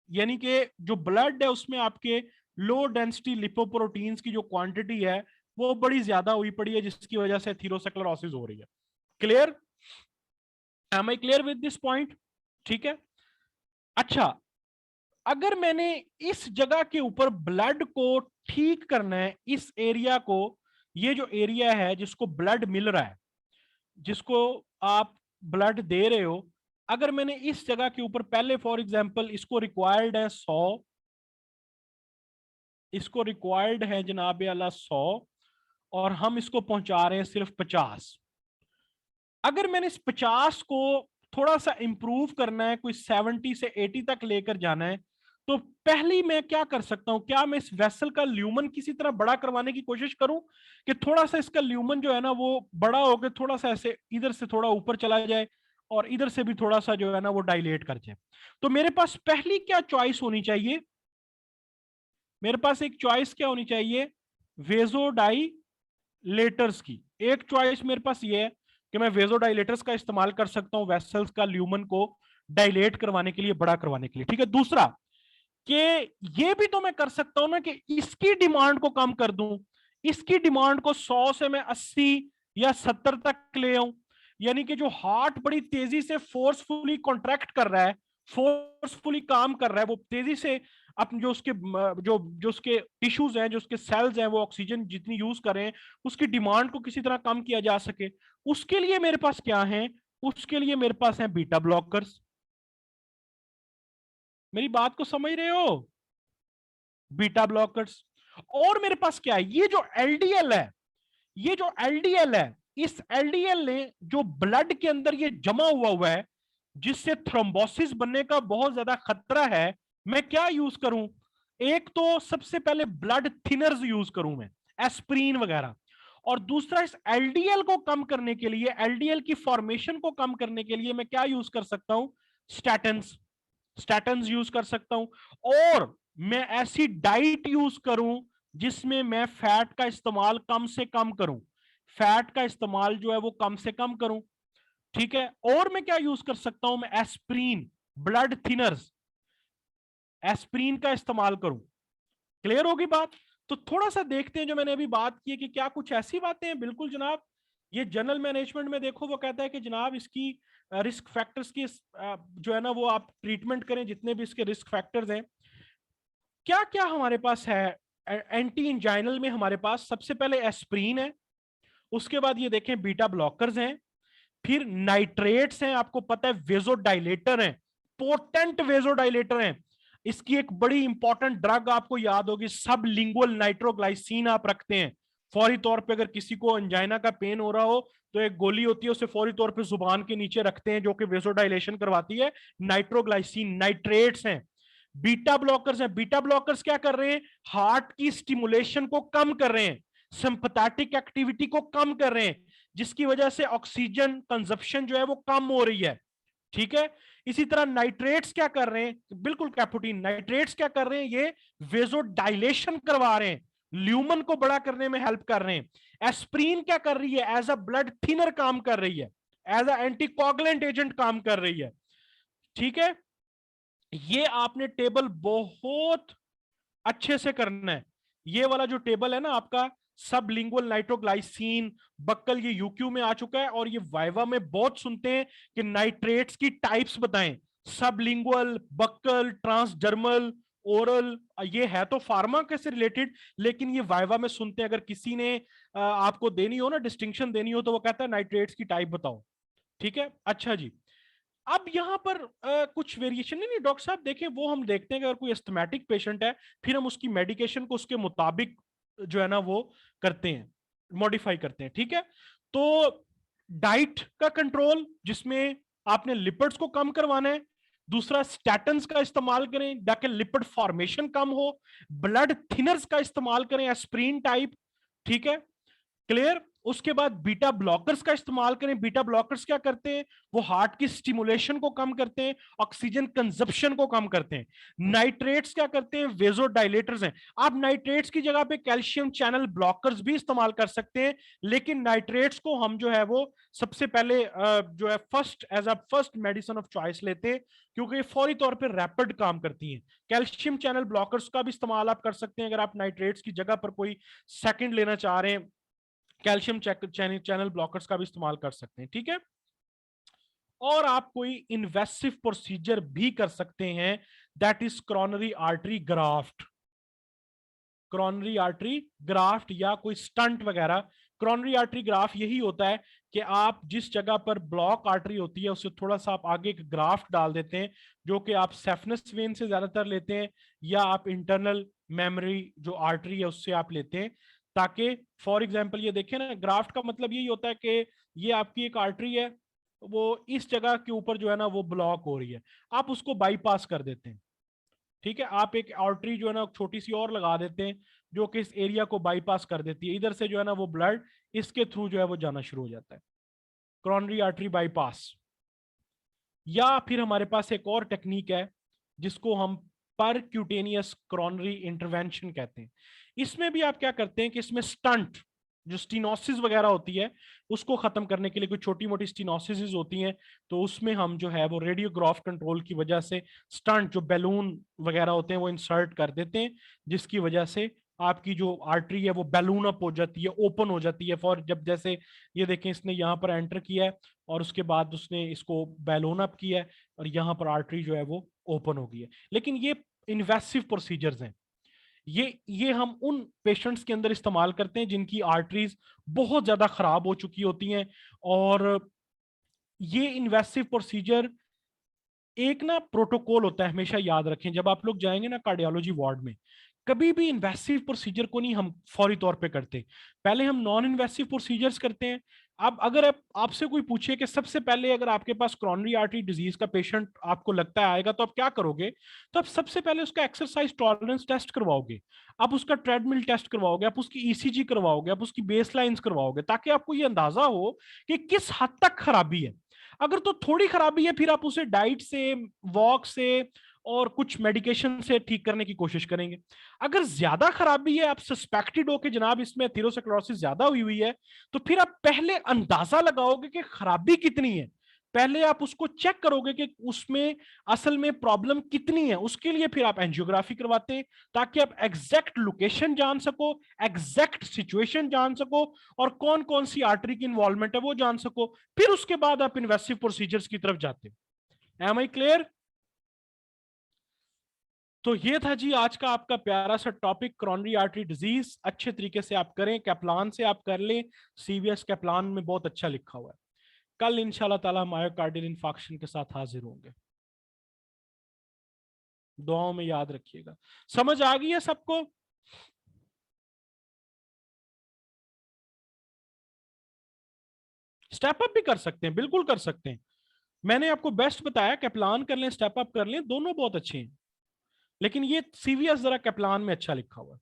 यानी कि जो ब्लड है उसमें आपके लो डेंसिटी लिपोप्रोटीन्स की जो क्वांटिटी है वो बड़ी ज्यादा हुई पड़ी है, जिसकी वजह से एथेरोस्क्लेरोसिस हो रही है। Clear? Am I clear with this point? ठीक है। अच्छा, अगर मैंने इस जगह के ऊपर ब्लड को ठीक करना है, इस एरिया को, ये जो एरिया है जिसको ब्लड मिल रहा है, जिसको आप ब्लड दे रहे हो, अगर मैंने इस जगह के ऊपर पहले फॉर एग्जांपल इसको रिक्वायर्ड है 100, इसको रिक्वायर्ड है जनाब आला 100, और हम इसको पहुंचा रहे हैं सिर्फ 50। अगर मैंने इस 50 को थोड़ा सा इंप्रूव करना है, कोई 70 से 80 तक लेकर जाना है, तो पहली मैं क्या कर सकता हूं, क्या मैं इस वेसल का ल्यूमन किसी तरह बड़ा करवाने की कोशिश करूं, कि थोड़ा सा इसका ल्यूमन जो है ना वो बड़ा होकर थोड़ा सा ऐसे इधर से थोड़ा ऊपर चला जाए, और इधर से भी थोड़ा सा जो है ना वो डायलेट कर जाए। तो मेरे पास पहली क्या चॉइस होनी चाहिए, मेरे पास एक चॉइस क्या होनी चाहिए, वेजोडाइलेटर्स की। एक चॉइस मेरे पास ये है कि मैं वेजोडाइलेटर्स का इस्तेमाल कर सकता हूं वेसल्स का ल्यूमन को डायलेट करवाने के लिए, बड़ा करवाने के लिए। ठीक है, दूसरा कि ये भी तो मैं कर सकता हूं ना कि इसकी डिमांड को कम कर दूं, इसकी डिमांड को 100 से मैं 80 या 70 तक ले आऊं, यानी कि जो हार्ट बड़ी तेजी से फोर्सफुली कॉन्ट्रैक्ट कर रहा है, फोर्सफुली काम कर रहा है, वो तेजी से अपने जो उसके जो जो उसके टिश्यूज हैं, जो उसके सेल्स हैं, वो ऑक्सीजन जितनी यूज कर रहे हैं, उसकी डिमांड को किसी तरह कम किया जा सके, उसके लिए मेरे पास क्या है, उसके लिए मेरे पास है बीटा ब्लॉकर्स। मेरी बात को समझ रहे हो? Beta blockers. और मेरे पास क्या है, ये जो एलडीएल है, ये जो एलडीएल है, इस एलडीएल ने जो ब्लड के अंदर ये जमा हुआ है, जिससे थ्रोम्बोसिस बनने का बहुत ज्यादा खतरा है, मैं क्या यूज करूं? एक तो सबसे पहले ब्लड थिनर्स यूज करूं मैं, एस्प्रीन वगैरह। और दूसरा, इस एलडीएल को कम करने के लिए, एलडीएल की फॉर्मेशन को कम करने के लिए मैं क्या यूज कर सकता हूं? स्टैटन्स। स्टैटन्स यूज कर सकता हूं। और मैं ऐसी डाइट यूज करूं जिसमें मैं फैट का इस्तेमाल कम से कम करूं, फैट का इस्तेमाल जो है वो कम से कम करूं। ठीक है। और मैं क्या यूज कर सकता हूं? मैं एस्प्रीन, ब्लड थिनर्स, एस्प्रीन का इस्तेमाल करूं। क्लियर होगी बात? तो थोड़ा सा देखते हैं, जो मैंने अभी बात की है कि क्या कुछ ऐसी बातें हैं। बिल्कुल जनाब, ये जनरल मैनेजमेंट में देखो, वो कहता है कि जनाब इसकी रिस्क फैक्टर्स की जो है ना वो आप ट्रीटमेंट करें, जितने भी इसके रिस्क फैक्टर्स हैं। क्या क्या हमारे पास है? एंटी इंजाइनल में हमारे पास सबसे पहले एस्प्रीन है, उसके बाद ये देखें बीटा ब्लॉकर्स हैं, फिर नाइट्रेट्स हैं, आपको पता है वेजोडाइलेटर हैं, पोटेंट वेजोडाइलेटर हैं। इसकी एक बड़ी इंपॉर्टेंट ड्रग आपको याद होगी, सब लिंगुअल नाइट्रोग्लाइसिन आप रखते हैं फौरी तौर पे। अगर किसी को अंजाइना का पेन हो रहा हो तो एक गोली होती है, उसे फौरी तौर पे जुबान के नीचे रखते हैं, जो कि वेजोडाइलेशन करवाती है, नाइट्रोग्लाइसिन। नाइट्रेट्स हैं। बीटा ब्लॉकर्स हैं। बीटा ब्लॉकर्स क्या कर रहे हैं? हार्ट की स्टिमुलेशन को कम कर रहे हैं, सिंपैथेटिक एक्टिविटी को कम कर रहे हैं, जिसकी वजह से ऑक्सीजन कंजप्शन जो है वो कम हो रही है। ठीक है। इसी तरह नाइट्रेट्स क्या कर रहे हैं? बिल्कुल कैपुटीन। नाइट्रेट्स क्या कर रहे हैं? ये वेजोडाइलेशन करवा रहे हैं, ल्यूमन को बड़ा करने में हेल्प कर रहे हैं। एस्प्रीन क्या कर रही है? एज अ ब्लड थिनर काम कर रही है, एज अ एंटीकोगुलेंट एजेंट काम कर रही है। ठीक है। ये आपने टेबल बहुत अच्छे से करना है। ये वाला जो टेबल है ना आपका, सब लिंगुअल नाइट्रोग्लाइसिन, बक्कल, ये यूक्यू में आ चुका है, और ये वाइवा में बहुत सुनते हैं कि नाइट्रेट्स की टाइप्स बताएं। सब लिंगुअल, बक्कल, ट्रांसडर्मल, ओरल, ये है तो फार्मा के से रिलेटेड, लेकिन ये वाइवा में सुनते हैं। अगर किसी ने आपको देनी हो ना, डिस्टिंक्शन देनी हो, तो वो कहता है नाइट्रेट्स की टाइप बताओ। ठीक है। अच्छा जी। अब यहां पर कुछ वेरिएशन नहीं, नहीं डॉक्टर साहब देखें, वो हम देखते हैं कि अगर कोई एस्थमेटिक पेशेंट है, फिर हम उसकी मेडिकेशन को उसके मुताबिक जो है ना वो करते हैं, मॉडिफाई करते हैं। ठीक है। तो डाइट का कंट्रोल, जिसमें आपने लिपिड्स को कम करवाना है। दूसरा, स्टैटन्स का इस्तेमाल करें ताकि लिपिड फॉर्मेशन कम हो। ब्लड थिनर्स का इस्तेमाल करें, एस्प्रीन टाइप। ठीक है। क्लियर? उसके बाद बीटा ब्लॉकर्स का इस्तेमाल करें। बीटा ब्लॉकर्स क्या करते हैं? वो हार्ट की स्टिमुलेशन को कम करते हैं, ऑक्सीजन कंजप्शन को कम करते हैं। नाइट्रेट्स क्या करते हैं? वेजोडाइलेटर्स हैं। आप नाइट्रेट्स की जगह पे कैल्शियम चैनल ब्लॉकर्स भी इस्तेमाल कर सकते हैं, लेकिन नाइट्रेट्स को हम जो है वो सबसे पहले जो है first, as a first medicine of choice लेते हैं, क्योंकि ये फौरी तौर पर रैपिड काम करती हैं। कैल्शियम चैनल ब्लॉकर्स का भी इस्तेमाल आप कर सकते हैं अगर आप नाइट्रेट्स की जगह पर कोई सेकंड लेना चाह रहे हैं। कैल्शियम चैनल ब्लॉकर्स का भी इस्तेमाल कर सकते हैं। ठीक है। और आप कोई इन्वेसिव प्रोसीजर भी कर सकते हैं, that is coronary artery graft. Coronary artery graft या कोई स्टंट वगैरह। कॉरोनरी आर्टरी ग्राफ्ट यही होता है कि आप जिस जगह पर ब्लॉक आर्टरी होती है उससे थोड़ा सा आप आगे एक ग्राफ्ट डाल देते हैं, जो कि आप सेफनस वेन से ज्यादातर लेते हैं, या आप इंटरनल मेमोरी जो आर्टरी है उससे आप लेते हैं, ताकि फॉर एग्जांपल ये देखें ना, ग्राफ्ट का मतलब यही होता है कि ये आपकी एक आर्टरी है, वो इस जगह के ऊपर जो है ना वो ब्लॉक हो रही है, आप उसको बाईपास कर देते हैं। ठीक है। आप एक आर्टरी जो है ना छोटी सी और लगा देते हैं, जो कि इस एरिया को बाईपास कर देती है, इधर से जो है ना वो ब्लड इसके थ्रू जो है वो जाना शुरू हो जाता है, कॉरोनरी आर्टरी बाईपास। या फिर हमारे पास एक और टेक्निक है जिसको हम परक्यूटेनियस कॉरोनरी इंटरवेंशन कहते हैं। इसमें भी आप क्या करते हैं कि इसमें स्टंट, जो स्टीनोसिस वगैरह होती है उसको खत्म करने के लिए, कोई छोटी मोटी स्टीनोसिस होती हैं, तो उसमें हम जो है वो रेडियोग्राफ कंट्रोल की वजह से स्टंट, जो बैलून वगैरह होते हैं वो इंसर्ट कर देते हैं, जिसकी वजह से आपकी जो आर्टरी है वो बैलून अप हो जाती है, ओपन हो जाती है। फॉर जब जैसे ये देखें, इसने यहाँ पर एंटर किया है और उसके बाद उसने इसको बैलून अप किया है, और यहाँ पर आर्टरी जो है वो ओपन हो गई है। लेकिन ये इन्वेसिव प्रोसीजर्स हैं, ये हम उन पेशेंट्स के अंदर इस्तेमाल करते हैं जिनकी आर्टरीज बहुत ज्यादा खराब हो चुकी होती हैं। और ये इन्वेसिव प्रोसीजर एक ना प्रोटोकॉल होता है, हमेशा याद रखें, जब आप लोग जाएंगे ना कार्डियोलॉजी वार्ड में, कभी भी इन्वेसिव प्रोसीजर को नहीं हम फौरी तौर पे करते, पहले हम नॉन इन्वेसिव प्रोसीजर्स करते हैं। अब अगर आपसे कोई पूछे कि सबसे पहले अगर आपके पास करोनरी आर्टरी डिजीज का पेशेंट आपको लगता है आएगा तो आप क्या करोगे, तो आप सबसे पहले उसका एक्सरसाइज टॉलरेंस टेस्ट करवाओगे, आप उसका ट्रेडमिल टेस्ट करवाओगे, आप उसकी ईसीजी करवाओगे, आप उसकी बेसलाइंस करवाओगे, ताकि आपको ये अंदाजा हो कि किस हद तक खराबी है। अगर तो थोड़ी खराबी है, फिर आप उसे डाइट से, वॉक से और कुछ मेडिकेशन से ठीक करने की कोशिश करेंगे। अगर ज्यादा खराबी है, आप सस्पेक्टेड हो कि जनाब इसमें एथेरोस्क्लेरोसिस ज्यादा हुई हुई है, तो फिर आप पहले अंदाजा लगाओगे कि खराबी कितनी है, पहले आप उसको चेक करोगे कि उसमें असल में प्रॉब्लम कितनी है, उसके लिए फिर आप एंजियोग्राफी करवाते हैं, ताकि आप एग्जैक्ट लोकेशन जान सको, एग्जैक्ट सिचुएशन जान सको, और कौन कौन सी आर्टरी की इन्वॉल्वमेंट है वो जान सको। फिर उसके बाद आप इन्वेसिव प्रोसीजर्स की तरफ जाते हो। Am I clear? तो ये था जी आज का आपका प्यारा सा टॉपिक, करोनरी आर्टरी डिजीज। अच्छे तरीके से आप करें, कैप्लान से आप कर लें, सीवीएस कैप्लान में बहुत अच्छा लिखा हुआ है। कल इंशाल्लाह ताला मायोकार्डियल इंफाक्शन के साथ हाजिर होंगे। दुआओं में याद रखिएगा। समझ आ गई है सबको? स्टेप अप भी कर सकते हैं, बिल्कुल कर सकते हैं। मैंने आपको बेस्ट बताया, कैप्लान कर लें, स्टेप अप कर लें, दोनों बहुत अच्छे हैं, लेकिन ये सीवीएस जरा कैप्लान में अच्छा लिखा हुआ है।